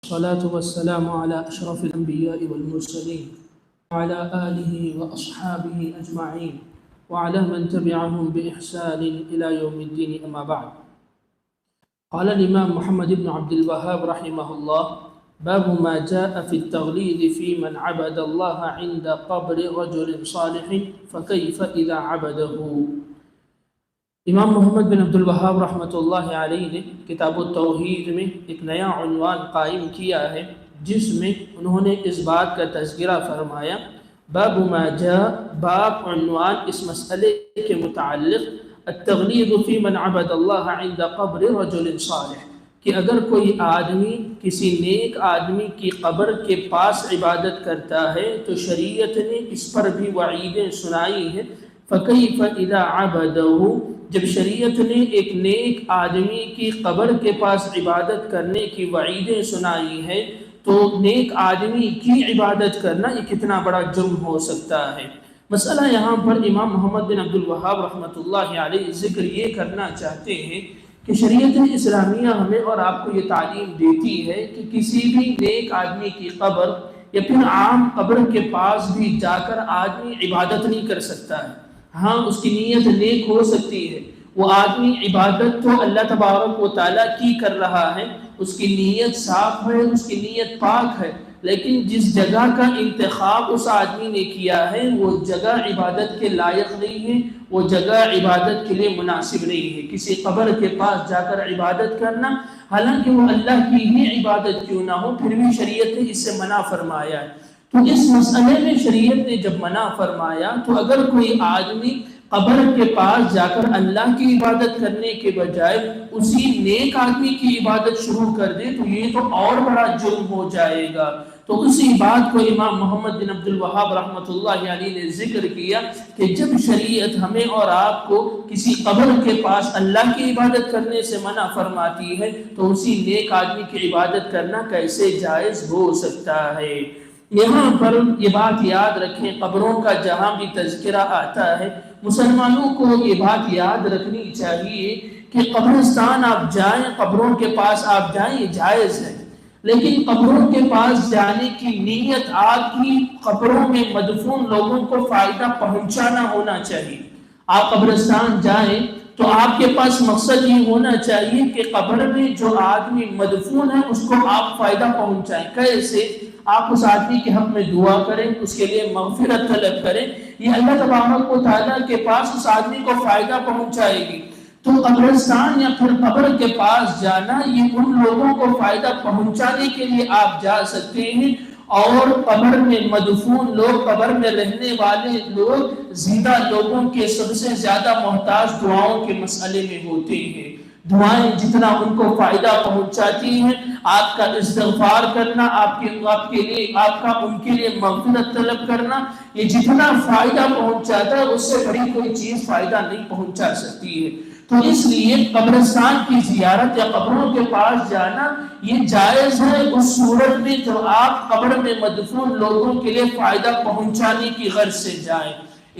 الصلاة والسلام على أشرف الأنبياء والمرسلين وعلى آله وأصحابه أجمعين وعلى من تبعهم بإحسان إلى يوم الدين أما بعد. قال الإمام محمد بن عبد الوهاب رحمه الله: باب ما جاء في التغليظ في من عبد الله عند قبر رجل صالح فكيف إذا عبده. امام محمد بن عبد الوہاب رحمۃ اللہ علیہ نے کتاب التوحید میں ایک نیا عنوان قائم کیا ہے، جس میں انہوں نے اس بات کا تذکرہ فرمایا: باب ما جاء، باب عنوان اس مسئلے کے متعلق التغلیظ فی من عبد اللہ عند قبر رجل صالح، کہ اگر کوئی آدمی کسی نیک آدمی کی قبر کے پاس عبادت کرتا ہے تو شریعت نے اس پر بھی وعیدیں سنائی ہیں۔ فکیف اذا عبدہ، جب شریعت نے ایک نیک آدمی کی قبر کے پاس عبادت کرنے کی وعیدیں سنائی ہے تو نیک آدمی کی عبادت کرنا یہ کتنا بڑا جرم ہو سکتا ہے۔ مسئلہ یہاں پر امام محمد بن عبد الوہاب رحمۃ اللہ علیہ ذکر یہ کرنا چاہتے ہیں کہ شریعت اسلامیہ ہمیں اور آپ کو یہ تعلیم دیتی ہے کہ کسی بھی نیک آدمی کی قبر یا پھر عام قبر کے پاس بھی جا کر آدمی عبادت نہیں کر سکتا ہے۔ ہاں، اس کی نیت نیک ہو سکتی ہے، وہ آدمی عبادت تو اللہ تبارک و تعالیٰ کی کر رہا ہے، اس کی نیت صاف ہے، اس کی نیت پاک ہے، لیکن جس جگہ کا انتخاب اس آدمی نے کیا ہے وہ جگہ عبادت کے لائق نہیں ہے، وہ جگہ عبادت کے لیے مناسب نہیں ہے۔ کسی قبر کے پاس جا کر عبادت کرنا، حالانکہ وہ اللہ کی ہی عبادت کیوں نہ ہو، پھر بھی شریعت نے اس سے منع فرمایا ہے۔ تو اس مسئلے میں شریعت نے جب منع فرمایا تو اگر کوئی آدمی قبر کے پاس جا کر اللہ کی عبادت کرنے کے بجائے اسی نیک آدمی کی عبادت شروع کر دے تو یہ تو اور بڑا جرم ہو جائے گا۔ تو اسی بات کو امام محمد بن عبد الوہاب رحمۃ اللہ علیہ نے ذکر کیا کہ جب شریعت ہمیں اور آپ کو کسی قبر کے پاس اللہ کی عبادت کرنے سے منع فرماتی ہے تو اسی نیک آدمی کی عبادت کرنا کیسے جائز ہو سکتا ہے۔ یہاں پر یہ بات یاد رکھیں، قبروں کا جہاں بھی تذکرہ آتا ہے مسلمانوں کو یہ بات یاد رکھنی چاہیے کہ قبرستان آپ جائیں، قبروں کے پاس آپ جائیں، یہ جائز ہے، لیکن قبروں کے پاس جانے کی نیت آپ کی قبروں میں مدفون لوگوں کو فائدہ پہنچانا ہونا چاہیے۔ آپ قبرستان جائیں تو آپ کے پاس مقصد یہ ہونا چاہیے کہ قبر میں جو آدمی مدفون ہے اس کو آپ فائدہ پہنچائیں۔ کیسے؟ آپ اس آدمی کے حق میں دعا کریں، اس کے لیے مغفرت طلب کریں، یہ اللہ تبارک و تعالیٰ کے پاس اس آدمی کو فائدہ پہنچائے گی۔ تو قبرستان یا پھر قبر کے پاس جانا یہ ان لوگوں کو فائدہ پہنچانے کے لیے آپ جا سکتے ہیں، اور قبر میں مدفون لوگ، قبر میں رہنے والے لوگ زندہ لوگوں کے سب سے زیادہ محتاج دعاؤں کے مسئلے میں ہوتے ہیں۔ دعائیں جتنا ان کو فائدہ پہنچاتی ہیں، آپ کا استغفار کرنا، آپ کے لیے ان کے لیے مغفرت طلب کرنا، یہ جتنا فائدہ پہنچاتا ہے اس سے بڑی کوئی چیز فائدہ نہیں پہنچا سکتی ہے۔ تو اس لیے قبرستان کی زیارت یا قبروں کے پاس جانا یہ جائز ہے اس صورت میں جب آپ قبر میں مدفون لوگوں کے لیے فائدہ پہنچانے کی غرض سے جائیں۔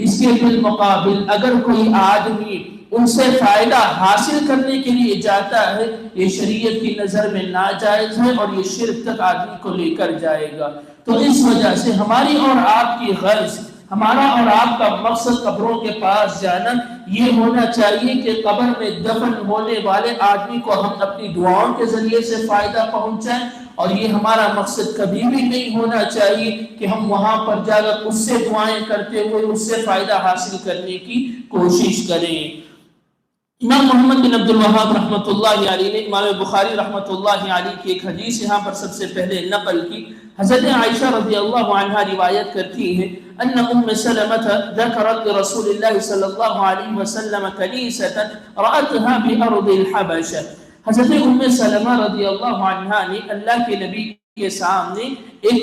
اس کے بالمقابل اگر کوئی آدمی ان سے فائدہ حاصل کرنے کے لیے جاتا ہے، یہ شریعت کی نظر میں ناجائز ہے اور یہ شرک تک آدمی کو لے کر جائے گا۔ تو اس وجہ سے ہماری اور آپ کی غرض، ہمارا اور آپ کا مقصد قبروں کے پاس جانا یہ ہونا چاہیے کہ قبر میں دفن ہونے والے آدمی کو ہم اپنی دعاؤں کے ذریعے سے فائدہ پہنچائیں، اور یہ ہمارا مقصد کبھی بھی نہیں ہونا چاہیے کہ ہم وہاں پر جا کر اس سے دعائیں کرتے ہوئے اس سے فائدہ حاصل کرنے کی کوشش کریں۔ امام محمد بن عبد الوہاب رحمۃ اللہ علیہ نے امام بخاری رحمۃ اللہ علیہ کی ایک حدیث یہاں پر سب سے پہلے نقل کی۔ حضرت عائشہ رضی اللہ عنہا روایت کرتی ہیں ان ام سلمۃ ذکرت لرسول اللہ صلی اللہ علیہ وسلم کنیسۃ رأتها بأرض الحبشہ۔ حضرت ام سلمہ رضی اللہ عنہا نے اللہ کے نبی کے سامنے ایک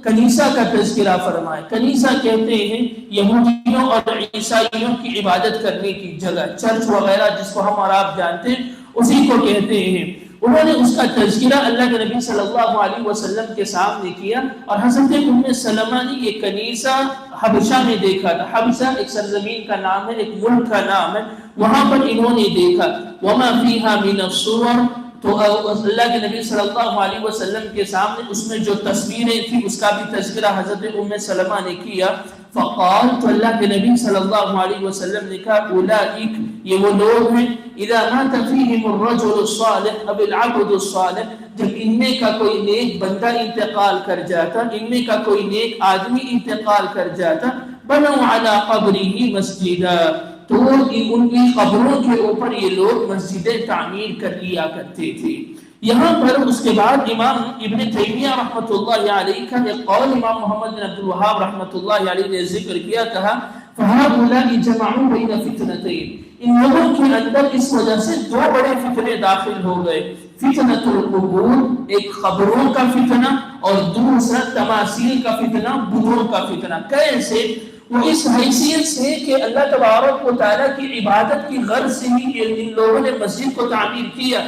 کنیسہ کا تذکرہ فرمایا۔ کنیسہ کہتے ہیں یہودیوں اور عیسائیوں کی عبادت کرنے کی جگہ، چرچ وغیرہ جس کو ہم اور آپ جانتے ہیں اسی کو کہتے ہیں۔ انہوں نے اس کا تذکرہ اللہ کے نبی صلی اللہ علیہ وسلم کے سامنے کیا، اور حضرت ام سلمہ نے یہ کنیسہ حبشہ میں دیکھا تھا۔ حبشہ ایک سرزمین کا نام ہے، ایک ملک کا نام ہے، وہاں پر انہوں نے دیکھا۔ وما فیہا من الصور، تو اللہ کے نبی صلی اللہ علیہ وسلم کے سامنے اس میں جو تصویریں تھیں اس کا بھی تذکرہ حضرت ام سلمہ نے کیا. فقال، تو اللہ کے نبی صلی اللہ علیہ وسلم نے کہا اولئک، یہ وہ لوگ ہیں، اذا مات فیہم الرجل الصالح اب العبد الصالح، جب ان میں کا کوئی نیک بندہ انتقال کر جاتا، ان میں کا کوئی نیک آدمی انتقال کر جاتا، بنوا علی قبرہ مسجدا، تو ان کی قبروں کے اوپر یہ لوگ مسجدیں تعمیر کر لیا کرتے تھے. یہاں پر اس کے بعد امام ابن تیمیہ رحمۃ اللہ علیہ کا ایک قول امام محمد بن عبد الوہاب رحمۃ اللہ علیہ نے ذکر کیا، کہا فَهَؤُلَاءِ جَمَعُوا بَيْنَ فِتْنَتَيْنِ، ان لوگوں کے اندر اس وجہ سے دو بڑے فتنے داخل ہو گئے، فتنۃ القبور، ایک قبروں کا فتنہ، اور دوسرا تماثیل کا فتنہ، بتوں کا فتنہ. کیسے؟ وہ اس حیثیت سے کہ اللہ تبارک و تعالیٰ کی عبادت کی غرض سے ہی ان لوگوں نے مسجد کو تعمیر کیا،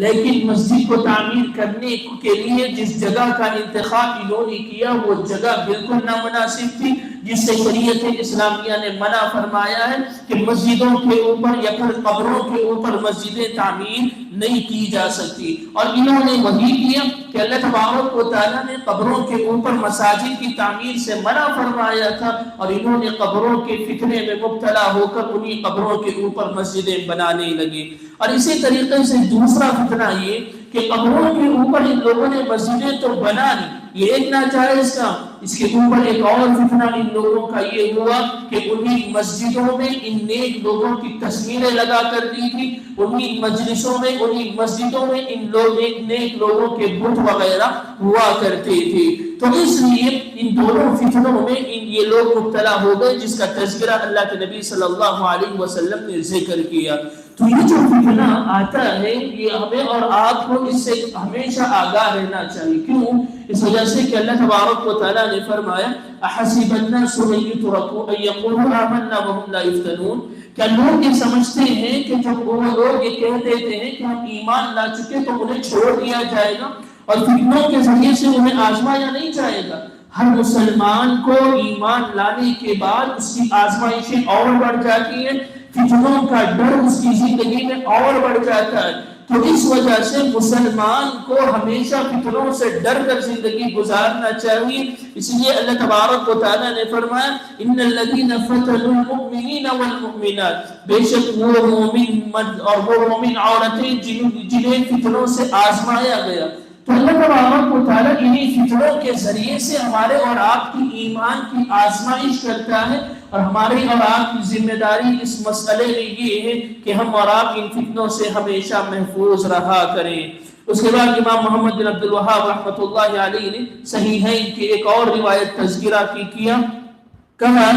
لیکن مسجد کو تعمیر کرنے کے لیے جس جگہ کا انتخاب انہوں نے کیا وہ جگہ بالکل نامناسب تھی، جس سے شریعت اسلامیہ نے منع فرمایا ہے کہ مسجدوں کے اوپر یا پھر قبروں کے اوپر مسجدیں تعمیر نہیں کی جا سکتی. اور انہوں نے وہی کیا کہ اللہ تبارک و تعالیٰ نے قبروں کے اوپر مساجد کی تعمیر سے منع فرمایا تھا، اور انہوں نے قبروں کے فتنے میں مبتلا ہو کر انہی قبروں کے اوپر مسجدیں بنانے لگے. اور اسی طریقے سے دوسرا فتنہ یہ کہ قبروں کے اوپر ان لوگوں نے مسجدیں تو بنا لی، یہ ایک ناجائز کام. اس کے اوپر ایک اور فتنہ ان لوگوں کا یہ ہوا کہ انہی مسجدوں میں ان نیک لوگوں کی تصویریں لگا کر دی تھی، انہی مجلسوں میں، انہی مسجدوں میں ان لوگ نیک لوگوں کے بت وغیرہ ہوا کرتے تھے. تو اس لیے ان دونوں فتنوں میں یہ لوگ مبتلا ہو گئے، جس کا تذکرہ اللہ کے نبی صلی اللہ علیہ وسلم نے ذکر کیا. تو یہ جو فتنہ آتا ہے یہ ہمیں اور آپ کو اس سے ہمیشہ آگاہ رہنا چاہیے. کیوں؟ اس وجہ سے کہ اللہ تبارک و تعالیٰ نے فرمایا احسب الناس ان یترکوا ان یقولوا آمنا وهم لا یفتنون، کیا لوگ یہ سمجھتے ہیں کہ جب وہ لوگ یہ کہہ دیتے ہیں کہ ہم ایمان لا چکے تو انہیں چھوڑ دیا جائے گا اور فتنوں کے ذریعے سے انہیں آزمایا نہیں جائے گا؟ ہر مسلمان کو ایمان لانے کے بعد اس کی آزمائشیں اور بڑھ جاتی ہیں، فتنوں کا ڈر اس کی زندگی میں اور بڑھ جاتا ہے. تو اس وجہ سے مسلمان کو ہمیشہ فتنوں سے ڈر کر زندگی گزارنا چاہیے. اس لیے اللہ تبارک و تعالیٰ نے فرمایا ان الذین فتنوا المؤمنین والمؤمنات، بے شک وہ مومن مرد اور وہ مومن عورتیں جنہیں فتنوں سے آزمایا گیا. تو اللہ تبارک و تعالیٰ انہی فتنوں کے ذریعے سے ہمارے اور آپ کی ایمان کی آزمائش کرتا ہے، اور ہماری اور آپ کی ذمہ داری اس مسئلے میں یہ ہے کہ ہم اور آپ ان فتنوں سے ہمیشہ محفوظ رہا کریں. اس کے بعد امام محمد بن عبد الوہاب رحمۃ اللہ علیہ نے صحیحین کی ایک اور روایت تذکرہ کیا، کہا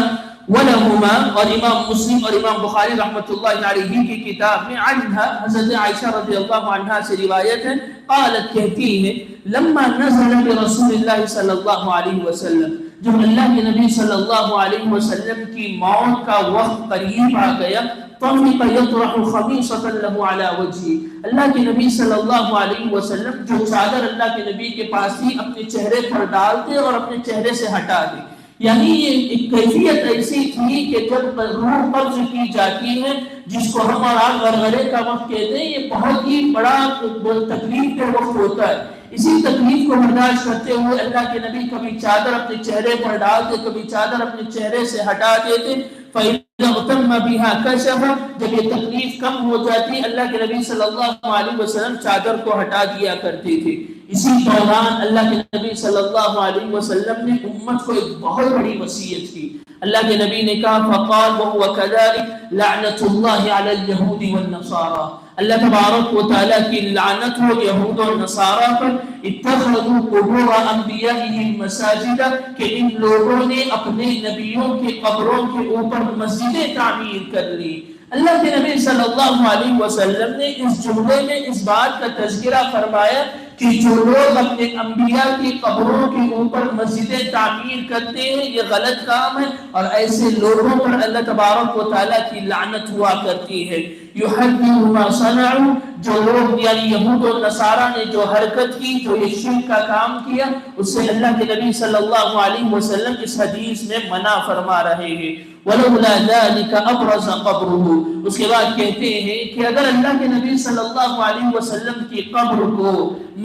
وَلَهُمَا، اور امام مسلم اور امام بخاری رحمۃ اللہ علیہ کی کتاب میں عنہا حضرت عائشہ رضی اللہ عنہا سے روایت ہے، قالت کہتی ہے لما نزل برسول اللہ صلی اللہ علیہ وسلم، جب اللہ کے نبی صلی اللہ علیہ وسلم کی موت کا وقت قریب آ گیا، طَفِقَ يَطْرَحُ خَمِيصَةً لَهُ عَلَى وَجْهِهِ، اللہ کے نبی صلی اللہ علیہ وسلم جو چادر اللہ کے نبی کے پاس تھی اپنے چہرے پر ڈالتے اور اپنے چہرے سے ہٹاتے. یعنی یہ ایک کیفیت ایسی تھی کہ جب روح قبض کی جاتی ہے، جس کو ہم اور آپ غرغرے کا وقت کہتے ہیں، یہ بہت ہی بڑا تکلیف کا وقت ہوتا ہے. اسی تکلیف کو برداشت کرتے ہوئے اللہ کے نبی کبھی چادر اپنے چہرے پر ڈالتے، کبھی چادر اپنے چہرے سے ہٹا دیتے. فَإِذَا اغْتَمَّ بِهَا كَشَفَ، جب یہ تکلیف کم ہو جاتی اللہ کے نبی صلی اللہ علیہ وسلم چادر کو ہٹا دیا کرتے تھے. اسی دوران اللہ کے نبی صلی اللہ علیہ وسلم نے امت کو ایک بہت بڑی وصیت کی. اللہ کے نبی نے کہا فقال وهو كذلك لعنة الله على اليهود والنصارى، اللہ تبارک و تعالیٰ کی لعنت ہو یہود اور نصارہ پر، اتخذوا قبور انبیائهم مساجد، کہ ان لوگوں نے اپنے نبیوں کے قبروں کے اوپر مسجدیں تعمیر کر لی. اللہ کے نبی صلی اللہ علیہ وسلم نے اس جملے میں اس بات کا تذکرہ فرمایا کہ جو لوگ اپنے انبیاء کی قبروں کے اوپر مسجدیں تعمیر کرتے ہیں یہ غلط کام ہے، اور ایسے لوگوں پر اللہ تبارک و تعالیٰ کی لعنت ہوا کرتی ہے. یحذر ما صنعوا، جو لوگ یعنی یہود و نصارہ نے جو حرکت کی، جو یہ شرک کا کام کیا، اس سے اللہ کے نبی صلی اللہ علیہ وسلم اس حدیث میں منع فرما رہے ہیں۔ وَلَوْلَا ذَلِكَ أَبْرَزَ قَبْرُهُ، اس کے بعد کہتے ہیں کہ اگر اللہ کے نبی صلی اللہ علیہ وسلم کی قبر کو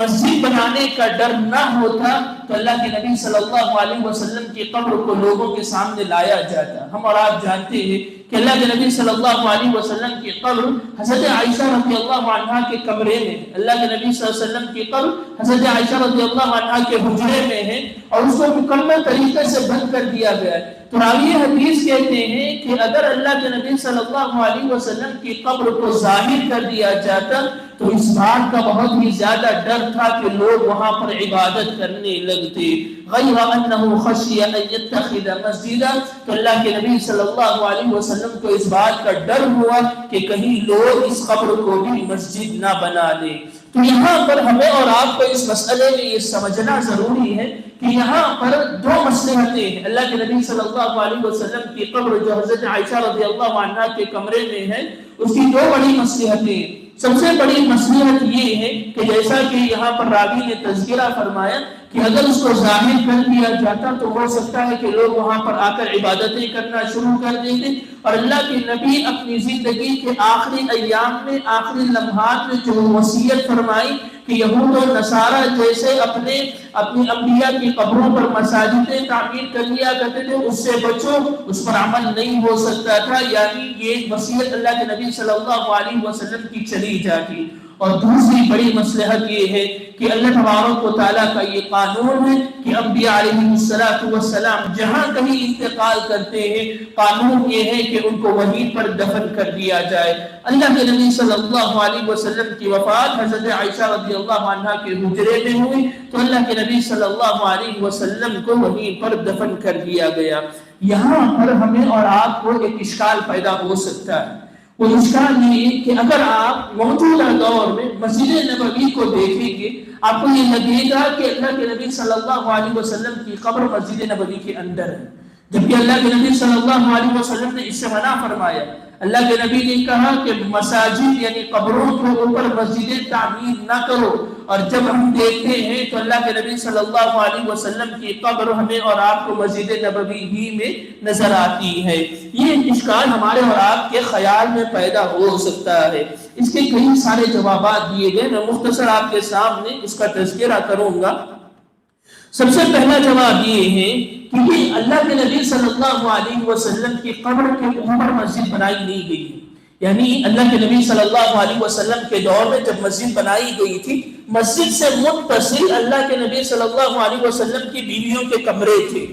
مسجد بنانے کا ڈر نہ ہوتا تو اللہ کے نبی صلی اللہ علیہ وسلم کی قبر کو لوگوں کے سامنے لایا جاتا۔ ہم اور آپ جانتے ہیں کہ اللہ کے نبی صلی اللہ علیہ وسلم کی قبر حضرت عائشہ رضی اللہ عنہا کے کمرے میں، اللہ کے نبی صلی اللہ علیہ وسلم کی قبر حضرت عائشہ رضی اللہ عنہا کے حجرے میں ہے اور اس کو مکمل طریقے سے بند کر دیا گیا ہے۔ تو راوی حدیث کہتے ہیں کہ اگر اللہ کے نبی صلی اللہ علیہ وسلم کی قبر کو ظاہر کر دیا جاتا تو اس بات کا بہت ہی زیادہ ڈر تھا کہ لوگ وہاں پر عبادت کرنے لگتے۔ غیر انہ خشی ان یتخذ مسجدا، تو اللہ کے نبی صلی اللہ علیہ وسلم کو اس بات کا ڈر ہوا کہ کہیں لوگ اس قبر کو بھی مسجد نہ بنا لیں۔ تو یہاں پر ہمیں اور آپ کو اس مسئلے میں یہ سمجھنا ضروری ہے کہ یہاں پر دو مصلحتیں ہیں۔ اللہ کے نبی صلی اللہ علیہ وسلم کی قبر جو حضرت عائشہ رضی اللہ عنہا کے کمرے میں ہے، اس کی دو بڑی مصلحتیں ہیں۔ سب سے بڑی مصلحت یہ ہے کہ جیسا کہ یہاں پر راوی نے تذکرہ فرمایا کہ اگر اس کو ظاہر کر دیا جاتا تو ہو سکتا ہے کہ لوگ وہاں پر آ کر عبادتیں کرنا شروع کر دیتے، اور اللہ کے نبی اپنی زندگی کے آخری ایام میں، آخری لمحات میں جو وصیت فرمائی کہ یہود و نصارہ جیسے اپنی انبیاء کی قبروں پر مساجدیں تعمیر کر لیا کرتے تھے، اس سے بچو، اس پر عمل نہیں ہو سکتا تھا، یعنی یہ وصیت اللہ کے نبی صلی اللہ علیہ وسلم کی چلی جاتی۔ اور دوسری بڑی مصلحت یہ ہے کہ اللہ تبارک و تعالیٰ کا یہ قانون ہے کہ انبیاء علیہ السلام جہاں کہیں انتقال کرتے ہیں، قانون یہ ہے کہ ان کو وہیں پر دفن کر دیا جائے۔ اللہ کے نبی صلی اللہ علیہ وسلم کی وفات حضرت عائشہ رضی اللہ عنہا کے حجرے میں ہوئی تو اللہ کے نبی صلی اللہ علیہ وسلم کو وہیں پر دفن کر دیا گیا۔ یہاں پر ہمیں اور آپ کو ایک اشکال پیدا ہو سکتا ہے۔ وہ اشکال یہ کہ اگر آپ موجودہ دور میں مسجد نبوی کو دیکھیں گے، آپ کو یہ لگے گا کہ اللہ کے نبی صلی اللہ علیہ وسلم کی قبر مسجد نبوی کے اندر ہے، جبکہ اللہ کے نبی صلی اللہ علیہ وسلم نے اس سے منع فرمایا۔ اللہ کے نبی نے کہا کہ مساجد یعنی قبروں کے اوپر مسجدیں تعمیر نہ کرو، اور جب ہم دیکھتے ہیں تو اللہ کے نبی صلی اللہ علیہ وسلم کی قبر ہمیں اور آپ کو مسجد نبوی ہی میں نظر آتی ہے۔ یہ اشکال ہمارے اور آپ کے خیال میں پیدا ہو سکتا ہے۔ اس کے کئی سارے جوابات دیے گئے، میں مختصر آپ کے سامنے اس کا تذکرہ کروں گا۔ سب سے پہلا جواب یہ ہے کہ اللہ کے نبی صلی اللہ علیہ وسلم کی قبر کے اوپر مسجد بنائی نہیں گئی ہے، یعنی اللہ کے نبی صلی اللہ علیہ وسلم کے دور میں جب مسجد بنائی گئی تھی، مسجد سے متصل اللہ کے نبی صلی اللہ علیہ وسلم کی بیویوں کے کمرے تھے۔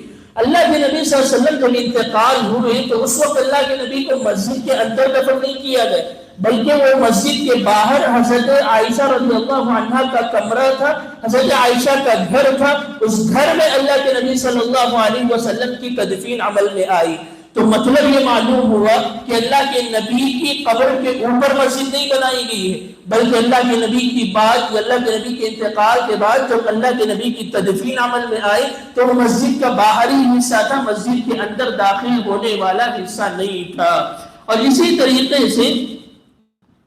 اللہ کے نبی صلی اللہ علیہ وسلم جب انتقال ہوئے تو اس وقت اللہ کے نبی کو مسجد کے اندر دفن نہیں کیا گیا، بلکہ وہ مسجد کے باہر حضرت عائشہ رضی اللہ عنہا کا کمرہ تھا، حضرت عائشہ کا گھر تھا، اس گھر میں اللہ کے نبی صلی اللہ علیہ وسلم کی تدفین عمل میں آئی۔ تو مطلب یہ معلوم ہوا کہ اللہ کے نبی کی قبر کے اوپر مسجد نہیں بنائی گئی ہے، بلکہ اللہ کے نبی کی بات، اللہ کے نبی کے انتقال کے بعد جب اللہ کے نبی کی تدفین عمل میں آئی تو وہ مسجد کا باہری حصہ تھا، مسجد کے اندر داخل ہونے والا حصہ نہیں تھا۔ اور اسی طریقے سے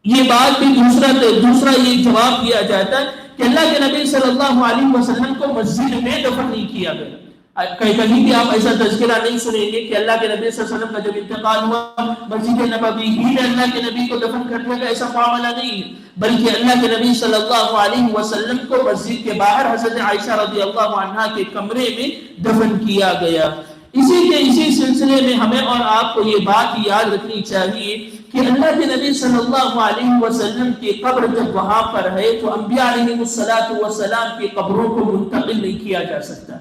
یہ بات بھی دوسرا یہ جواب دیا جاتا ہے کہ اللہ کے نبی صلی اللہ علیہ وسلم کو مسجد میں دفن نہیں کیا گیا۔ کہیں بھی آپ ایسا تذکرہ نہیں سنیں گے کہ اللہ کے نبی صلی اللہ علیہ وسلم کا جب انتقال ہوا مسجد نبوی ہی میں اللہ کے نبی کو دفن کر دیا گیا، ایسا معاملہ نہیں ہے، بلکہ اللہ کے نبی صلی اللہ علیہ وسلم کو مسجد کے باہر حضرت عائشہ رضی اللہ عنہا کے کمرے میں دفن کیا گیا۔ اسی سلسلے میں ہمیں اور آپ کو یہ بات یاد رکھنی چاہیے کہ اللہ کے نبی صلی اللہ علیہ وسلم کی قبر جب وہاں پر ہے تو انبیاء علیہ السلام کی قبروں کو منتقل نہیں کیا جا سکتا۔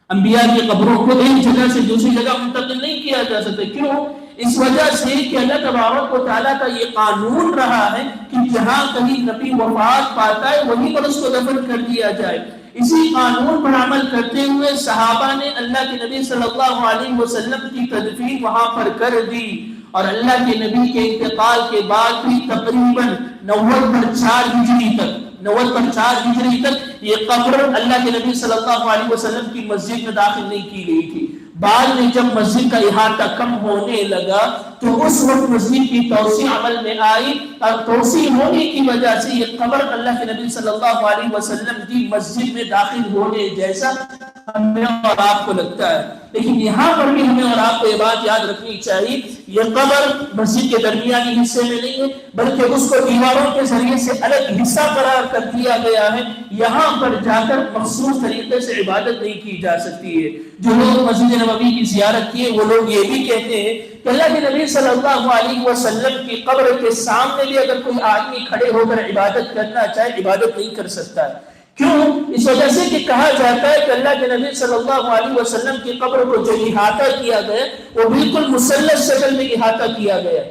انبیاء کی قبروں کو ایک جگہ سے دوسری جگہ منتقل نہیں کیا جا سکتا۔ کیوں؟ اس وجہ سے کہ اللہ تبارک و تعالیٰ کا یہ قانون رہا ہے کہ جہاں کہیں نبی وفات پاتا ہے وہیں پر اس کو دفن کر دیا جائے۔ اسی قانون پر عمل کرتے ہوئے صحابہ نے اللہ کے نبی صلی اللہ علیہ وسلم کی تدفین وہاں پر کر دی، اور اللہ کے نبی کے انتقال کے بعد بھی تقریباً 94 ہجری تک یہ قبر اللہ کے نبی صلی اللہ علیہ وسلم کی مسجد میں داخل نہیں کی گئی تھی، بعد میں جب مسجد کا احاطہ کم ہونے لگا تو اس وقت مسجد کی توسیع عمل میں آئی، اور توسیع ہونے کی وجہ سے یہ قبر اللہ کے نبی صلی اللہ علیہ وسلم کی مسجد میں داخل ہونے جیسا ہمیں اور آپ کو لگتا ہے۔ لیکن یہاں پر بھی ہمیں اور آپ کو یہ بات یاد رکھنی چاہیے، یہ قبر مسجد کے درمیانی حصے میں نہیں ہے، بلکہ اس کو دیواروں کے ذریعے سے الگ حصہ قرار کر دیا گیا ہے۔ یہاں پر جا کر مخصوص طریقے سے عبادت نہیں کی جا سکتی ہے۔ جو لوگ مسجد نبوی کی زیارت کیے وہ لوگ یہ بھی کہتے ہیں کہ اللہ کے نبی صلی اللہ علیہ وسلم کی قبر کے سامنے بھی اگر کوئی آدمی کھڑے ہو کر عبادت کرنا چاہے عبادت نہیں کر سکتا ہے۔ کیوں؟ اس وجہ سے کہ کہا جاتا ہے کہ اللہ کے نبی صلی اللہ علیہ وسلم کی قبر کو جو احاطہ کیا گیا وہ بالکل مثلث شکل میں احاطہ کیا گیا۔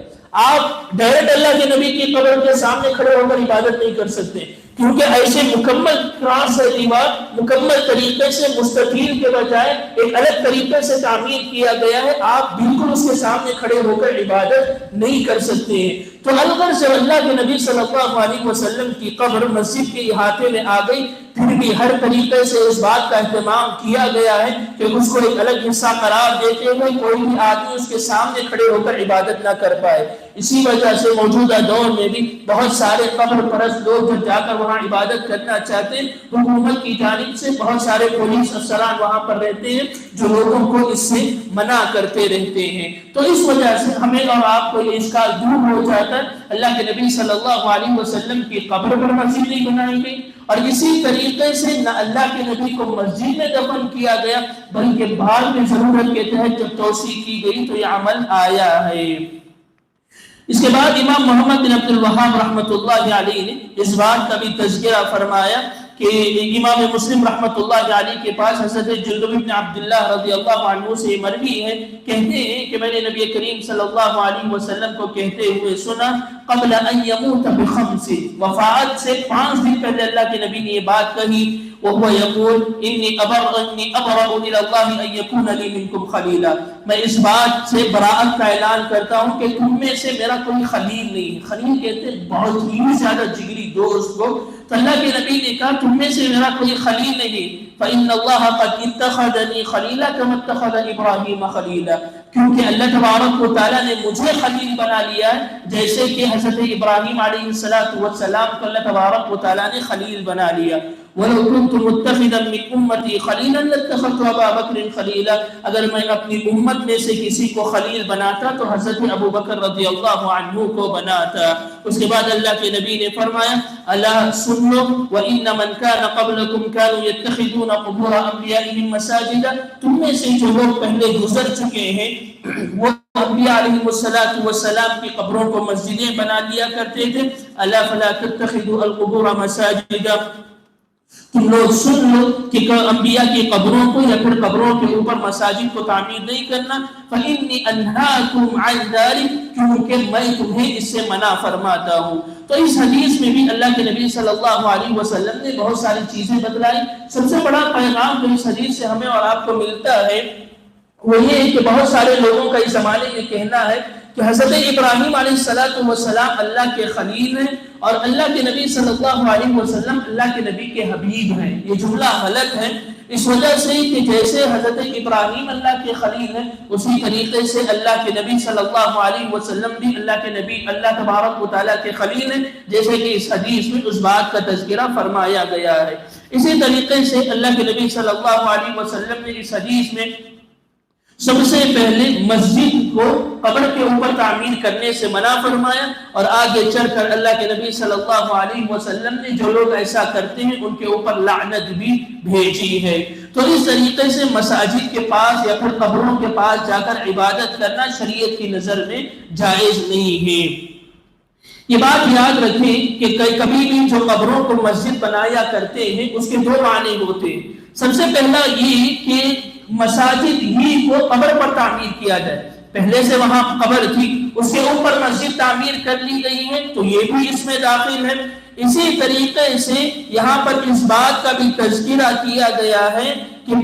آپ ڈائریکٹ اللہ کے نبی کی قبر کے سامنے کھڑے ہو کر عبادت نہیں کر سکتے، کیونکہ ایسے مکمل کراس ہے دیوار، مکمل طریقے سے مستطیل کے بجائے ایک الگ طریقے سے تعمیر کیا گیا ہے، آپ بالکل اس کے سامنے کھڑے ہو کر عبادت نہیں کر سکتے ہیں۔ تو الغر سے اللہ کے نبی صلی اللہ علیہ وسلم کی قبر مسجد کے احاطے میں آ گئی، پھر بھی ہر طریقے سے اس بات کا اہتمام کیا گیا ہے کہ اس کو ایک الگ حصہ قرار دیتے ہوئے کوئی بھی آدمی اس کے سامنے کھڑے ہو کر عبادت نہ کر پائے۔ اسی وجہ سے موجودہ دور میں بھی بہت سارے قبر پرست لوگ جب جا کر وہاں عبادت کرنا چاہتے ہیں، حکومت کی جانب سے بہت سارے پولیس افسران وہاں پر رہتے ہیں جو لوگوں کو اس سے منع کرتے رہتے ہیں۔ تو اس وجہ سے ہمیں اور آپ کو یہ اشکال دور ہو جاتا ہے، اللہ کے نبی صلی اللہ علیہ وسلم کی قبر پر مسجد نہیں بنائی گئی، اور اسی طریقے سے نہ اللہ کے نبی کو مسجد میں دفن کیا گیا، بلکہ بعد میں ضرورت کے تحت جب توسیع کی گئی تو یہ عمل آیا ہے۔ اس کے بعد امام محمد بن عبد الوہاب رحمۃ اللہ علیہ نے اس بات کا بھی تذکرہ فرمایا کہ امام مسلم رحمۃ اللہ علیہ کے پاس حضرت جندب بن عبداللہ رضی اللہ عنہ سے مروی ہے، کہتے ہیں کہ میں نے نبی کریم صلی اللہ علیہ وسلم کو کہتے ہوئے سنا قبل ان یموت بخمس، وفات سے 5 دن پہلے اللہ کے نبی نے یہ بات کہی، وهو يقول اني ابرأ الى الله ان يكون لي منكم خليلا، میں اس بات سے براءت کا اعلان کرتا ہوں کہ تم میں سے میرا کوئی خلیل نہیں۔ خلیل کہتے ہیں بہت ہی زیادہ جگری دوست کو، تو اللہ کے نبی نے کہا تم میں سے میرا کوئی خلیل نہیں، فإن الله قد اتخذني خليلا كما اتخذ ابراهيم خليلا، کیونکہ اللہ تبارک و تعالیٰ نے مجھے خلیل بنا لیا ہے جیسے کہ حضرت ابراہیم علیہ السلام کو اللہ تبارک و تعالیٰ نے خلیل بنا لیا۔ وَلَوْ كُنْتُ مُتَّخِذًا مِّنْ أُمَّتِي خَلِيلًا لَاتَّخَذْتُ أَبَا بَكْرٍ خَلِيلًا، اگر میں اپنی امت میں سے کسی کو خلیل بناتا تو حضرت ابو بکر رضی اللہ عنہ کو بناتا۔ اس کے بعد اللہ کے نبی نے فرمایا الا سنوا وَإِنَّ مَنْ كَانَ قَبْلَكُمْ كَانُوا يَتَّخِذُونَ قُبُورَ أَنْبِيَائِهِمْ مَسَاجِدًا، تم میں سے جو لوگ پہلے گزر چکے ہیں وہ انبیاء علیہ السلام کی قبروں کو مسجدیں بنا لیا کرتے تھے۔ الا فلا تتخذوا القبور مساجدا، تم لوگ سن لو کہ انبیاء کی قبروں کو یا پھر قبروں کے اوپر مساجد کو تعمیر نہیں کرنا۔ فإني أنهاكم عن ذلك، کیونکہ میں تمہیں اس سے منع فرماتا ہوں۔ تو اس حدیث میں بھی اللہ کے نبی صلی اللہ علیہ وسلم نے بہت ساری چیزیں بتلائی۔ سب سے بڑا پیغام جو اس حدیث سے ہمیں اور آپ کو ملتا ہے وہ یہ ہے کہ بہت سارے لوگوں کا اس زمانے میں کہنا ہے کہ حضرت ابراہیم علیہ السلام اللہ کے خلیل ہیں اور اللہ کے نبی صلی اللہ علیہ وسلم اللہ کے نبی کے حبیب ہیں۔ یہ جملہ غلط ہے، اس وجہ سے کہ جیسے حضرت ابراہیم اللہ کے خلیل ہیں اسی طریقے سے اللہ کے نبی صلی اللہ علیہ وسلم بھی اللہ کے نبی اللہ تبارک و تعالیٰ کے خلیل ہیں، جیسے کہ اس حدیث میں اس بات کا تذکرہ فرمایا گیا ہے۔ اسی طریقے سے اللہ کے نبی صلی اللہ علیہ وسلم نے اس حدیث میں سب سے پہلے مسجد کو قبر کے اوپر تعمیر کرنے سے منع فرمایا، اور آگے چل کر اللہ کے نبی صلی اللہ علیہ وسلم نے جو لوگ ایسا کرتے ہیں ان کے اوپر لعنت بھی بھیجی ہے۔ تو اس طریقے سے مساجد کے پاس یا پھر قبروں کے پاس جا کر عبادت کرنا شریعت کی نظر میں جائز نہیں ہے۔ یہ بات یاد رکھیں کہ کبھی بھی جو قبروں کو مسجد بنایا کرتے ہیں اس کے 2 معنی ہوتے ہیں۔ سب سے پہلا یہ کہ مساجد ہی کو قبر پر تعمیر کیا جائے، پہلے سے وہاں قبر تھی اس کے اوپر مسجد تعمیر کر لی گئی ہے تو یہ بھی اس میں داخل ہے۔ اسی طریقے سے یہاں پر اس بات کا بھی تذکرہ کیا گیا ہے کہ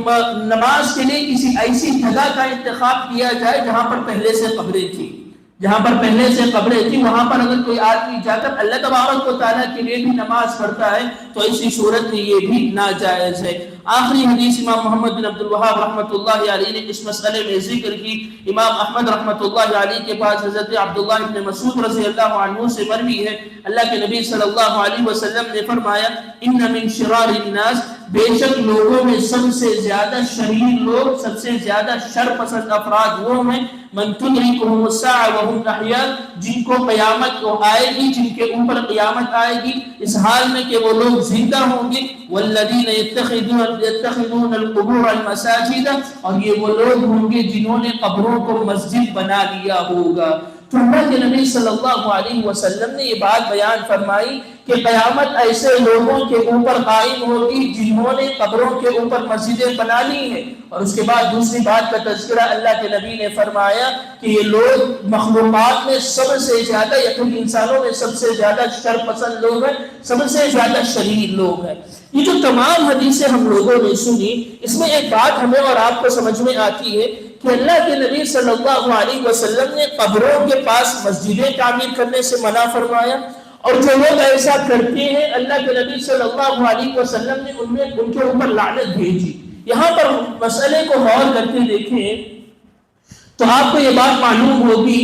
نماز کے لیے کسی ایسی جگہ کا انتخاب کیا جائے جہاں پر پہلے سے قبریں تھیں۔ جہاں پر پہلے سے قبریں تھی وہاں پر اگر کوئی آدمی جا کر اللہ تبارک و تعالیٰ کے لیے بھی نماز پڑھتا ہے تو ایسی صورت میں یہ بھی ناجائز ہے۔ آخری حدیث امام محمد بن عبد الوہاب رحمۃ اللہ علیہ نے اس مسئلے میں ذکر کی۔ امام احمد رحمۃ اللہ علیہ کے پاس حضرت عبداللہ بن مسعود رضی اللہ عنہ سے مروی ہے، اللہ کے نبی صلی اللہ علیہ وسلم نے فرمایا ان من شرار الناس، بے شک لوگوں میں سب سے زیادہ شریر لوگ، سب سے زیادہ شر پسند افراد وہ ہیں من تدرکهم الساعة وهم احیاء، جن کو قیامت آئے گی، جن کے اوپر قیامت آئے گی اس حال میں کہ وہ لوگ زندہ ہوں گے، والذین یتخذون القبور المساجد، اور یہ وہ لوگ ہوں گے جنہوں نے قبروں کو مسجد بنا لیا ہوگا۔ تو اللہ کے نبی صلی اللہ علیہ وسلم نے یہ بات بیان فرمائی کہ قیامت ایسے لوگوں کے اوپر قائم ہوگی جنہوں نے قبروں کے اوپر مسجدیں بنا لی ہیں۔ اور اس کے بعد دوسری بات کا تذکرہ اللہ کے نبی نے فرمایا کہ یہ لوگ مخلوقات میں سب سے زیادہ، یعنی انسانوں میں سب سے زیادہ شر پسند لوگ ہیں، سب سے زیادہ شریر لوگ ہیں۔ یہ جو تمام حدیثیں ہم لوگوں نے سنی، اس میں ایک بات ہمیں اور آپ کو سمجھ میں آتی ہے کہ اللہ کے نبی صلی اللہ علیہ وسلم نے قبروں کے پاس مسجدیں تعمیر کرنے سے منع فرمایا، اور جو لوگ ایسا کرتے ہیں اللہ کے نبی صلی اللہ علیہ وسلم نے ان کے اوپر لعنت بھیجی۔ یہاں پر مسئلے کو غور کرتے دیکھیں تو آپ کو یہ بات معلوم ہوگی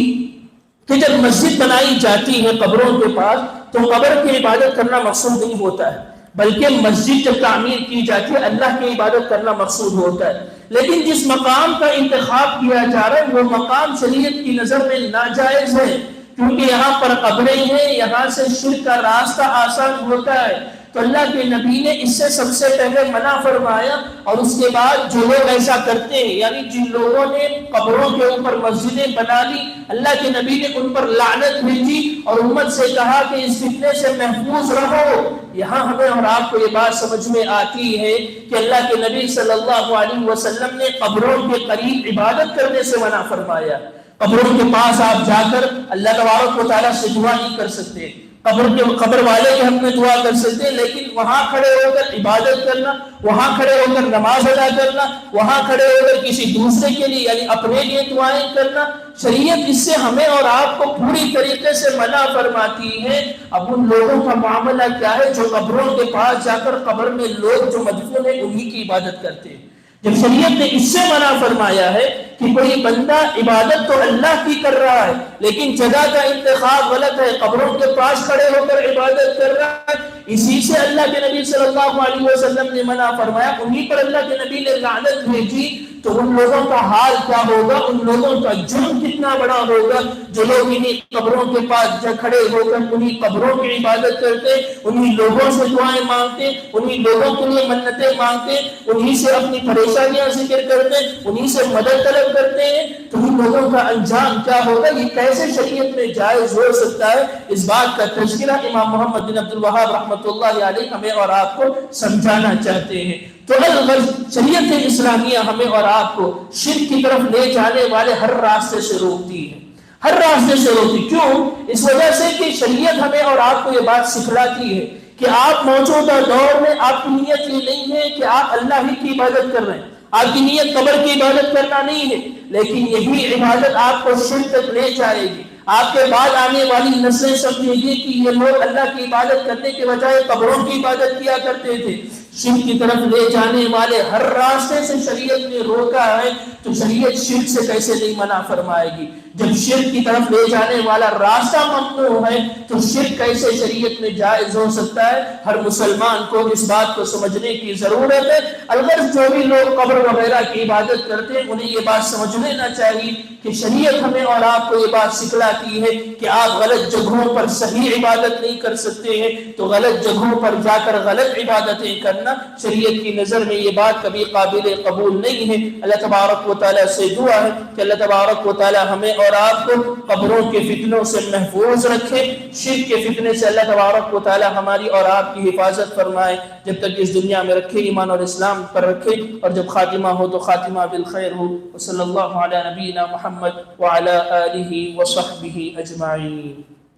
کہ جب مسجد بنائی جاتی ہے قبروں کے پاس تو قبر کی عبادت کرنا مقصود نہیں ہوتا ہے، بلکہ مسجد جب تعمیر کی جاتی ہے اللہ کی عبادت کرنا مقصود ہوتا ہے۔ لیکن جس مقام کا انتخاب کیا جا رہا ہے وہ مقام شریعت کی نظر میں ناجائز ہے، کیونکہ یہاں پر قبریں ہیں، یہاں سے شرک کا راستہ آسان ہوتا ہے۔ تو اللہ کے نبی نے اس سے سب سے پہلے منع فرمایا، اور اس کے بعد جو لوگ ایسا کرتے ہیں، یعنی جن لوگوں نے قبروں کے اوپر مسجدیں بنا لی، اللہ کے نبی نے ان پر لعنت بھیجی اور امت سے کہا کہ اس فتنے سے محفوظ رہو۔ یہاں ہمیں اور آپ کو یہ بات سمجھ میں آتی ہے کہ اللہ کے نبی صلی اللہ علیہ وسلم نے قبروں کے قریب عبادت کرنے سے منع فرمایا۔ قبروں کے پاس آپ جا کر اللہ تبارک و تعالیٰ سے دعا نہیں کر سکتے، قبر والے کے حق میں دعا کر سکتے ہیں، لیکن وہاں کھڑے ہو کر عبادت کرنا، وہاں کھڑے ہو کر نماز ادا کرنا، وہاں کھڑے ہو کر کسی دوسرے کے لیے یعنی اپنے لیے دعائیں کرنا، شریعت اس سے ہمیں اور آپ کو پوری طریقے سے منع فرماتی ہے۔ اب ان لوگوں کا معاملہ کیا ہے جو قبروں کے پاس جا کر قبر میں لوگ جو مدفون ہیں انہی کی عبادت کرتے ہیں۔ جب شریعت نے اس سے منع فرمایا ہے کہ کوئی بندہ عبادت تو اللہ کی کر رہا ہے لیکن جگہ کا انتخاب غلط ہے، قبروں کے پاس کھڑے ہو کر عبادت کر رہا ہے، اسی سے اللہ کے نبی صلی اللہ علیہ وسلم نے منع فرمایا، انہی پر اللہ کے نبی نے لعنت بھیجی۔ تو ان لوگوں کا حال کیا ہوگا، ان لوگوں کا جرم کتنا بڑا ہوگا جو لوگ انہی قبروں کے پاس کھڑے ہو کر انہی قبروں کی عبادت کرتے، انہی لوگوں سے دعائیں مانگتے، انہی لوگوں کے لیے منتیں مانگتے، انہی سے اپنی پریشانیاں ذکر کرتے، انہی سے مدد طلب کرتے ہیں۔ تو ان لوگوں کا انجام کیا ہوگا، یہ کیسے شریعت میں جائز ہو سکتا ہے، اس بات کا تذکرہ امام محمد بن عبد الوہاب رحمۃ اللہ علیہ ہمیں اور آپ کو سمجھانا چاہتے ہیں۔ تو الغرض شریعت اسلامیہ ہمیں اور آپ کو شرک کی طرف لے جانے والے ہر راستے سے روکتی ہے، ہر راستے سے روکتی۔ کیوں؟ اس وجہ سے کہ شریعت ہمیں اور آپ کو یہ بات سکھلاتی ہے کہ آپ موجودہ دور میں آپ کی نیت یہ نہیں ہے کہ آپ اللہ ہی کی عبادت کر رہے ہیں، آپ کی نیت قبر کی عبادت کرنا نہیں ہے، لیکن یہی عبادت آپ کو شرک تک لے جائے گی۔ آپ کے بعد آنے والی نسلیں سمجھیں گی کہ یہ لوگ اللہ کی عبادت کرنے کے بجائے قبروں کی عبادت کیا کرتے تھے۔ شرک کی طرف لے جانے والے ہر راستے سے شریعت نے روکا ہے، تو شریعت شرک سے کیسے نہیں منع فرمائے گی؟ جب شرک کی طرف لے جانے والا راستہ ممنوع ہے تو شرک کیسے شریعت میں جائز ہو سکتا ہے؟ ہر مسلمان کو اس بات کو سمجھنے کی ضرورت ہے۔ البتہ جو بھی لوگ قبر وغیرہ کی عبادت کرتے ہیں انہیں یہ بات سمجھ لینا چاہیے کہ شریعت ہمیں اور آپ کو یہ بات سکھلاتی ہے کہ آپ غلط جگہوں پر صحیح عبادت نہیں کر سکتے ہیں، تو غلط جگہوں پر جا کر غلط عبادتیں کرنا شریعت کی نظر میں یہ بات کبھی قابل قبول نہیں ہے۔ اللہ تبارک و تعالیٰ سے دعا ہے کہ اللہ تبارک و تعالیٰ ہمیں اور آپ کو قبروں کے فتنوں سے محفوظ رکھے، شرک کے فتنے سے اللہ تبارک و تعالیٰ ہماری اور آپ کی حفاظت فرمائے، جب تک اس دنیا میں رکھے ایمان اور اسلام پر رکھے، اور جب خاتمہ ہو تو خاتمہ بالخیر ہو۔ وصلی اللہ علی نبینا محمد وعلی آلہ وصحبہ اجمعین۔